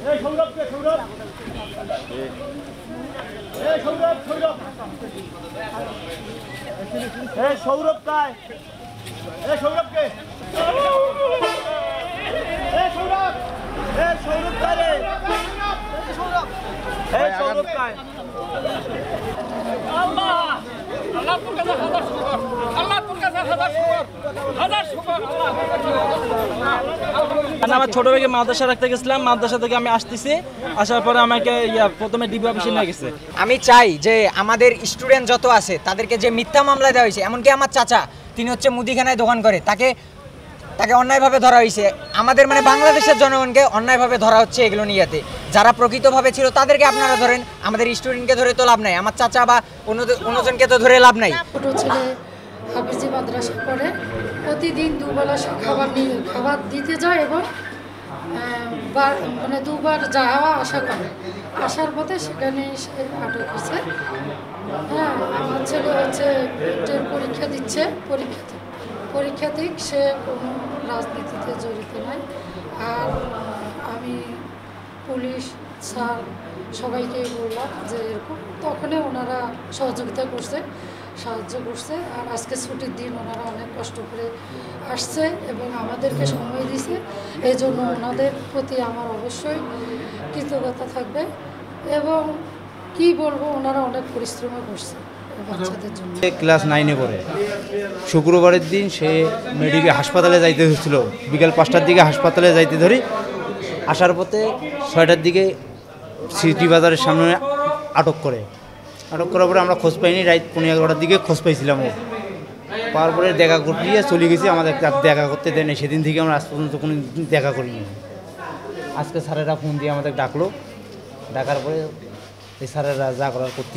সৌরভ কায় সৌরভকে সৌরভ কায় সৌরভ কায় আমার ছোট ভাইকে মাদ্রাসা রাখতে গেছিলাম, মাদ্রাসা থেকে আমি আসতেছি, আসার পরে আমাকে প্রথমে ডিবি অফিসে নিয়ে গেছে। আমি চাই যে আমাদের স্টুডেন্ট যত আছে তাদেরকে যে মিথ্যা মামলা দেওয়া হয়েছে, এমনকি আমার চাচা তিনি হচ্ছে মুদিখানায় দোকান করে, তাকে অন্যায়ভাবে ধরা হয়েছে। আমাদের মানে বাংলাদেশের জনগণকে অন্যায়ভাবে ধরা হচ্ছে এগুলো নিয়েতে। যারা প্রকৃতভাবে ছিল তাদেরকে আপনারা ধরেন, আমাদের স্টুডেন্টকে ধরে তো লাভ নাই, আমার চাচা বা অন্যজনকে তো ধরে লাভ নাই। ছোটো ছেলে হাফিজি মাদ্রাসা পড়ে, প্রতিদিন দুবেলা খাবার দিতে যায় এবং মানে দুবার যাওয়া আসা করে। আসার পথে সেখানে সে আটক হয়েছে। হ্যাঁ, আমার ছেলে হচ্ছে পরীক্ষা দিচ্ছে, পরীক্ষা দিক, সে কোনো রাজনীতিতে জড়িত নয়। আর আমি পুলিশ স্যার সবাইকে বললাম যে এরকম, তখনই ওনারা সাহায্য করছে। আর আজকে ছুটির দিন ওনারা অনেক কষ্ট করে আসছে এবং আমাদেরকে সময় দিছে, এই জন্য ওনাদের প্রতি আমার অবশ্যই কৃতজ্ঞতা থাকবে। এবং কি বলবো, ওনারা অনেক পরিশ্রমও করছে বাচ্চাদের জন্য। ক্লাস 9-এ পড়ে, শুক্রবারের দিন সে মেডিকেল হাসপাতালে যাইতে হচ্ছিল, বিকাল 5টার দিকে হাসপাতালে যাইতে ধরি, আসার পথে 6টার দিকে সিটি বাজারের সামনে আটক করার পরে আমরা খোঁজ পাইনি, রাত 11:30টার দিকে খোঁজ পাইছিলাম। ও পাওয়ার পরে দেখা করিয়ে চলে গেছি, আমাদের দেখা করতে দেয়নি। সেদিন থেকে আমরা আজ পর্যন্ত কোনো দেখা করিনি। আজকে স্যারেরা ফোন দিয়ে আমাদের ডাকলো, ডাকার পরে এই স্যারেরা যা করার করতে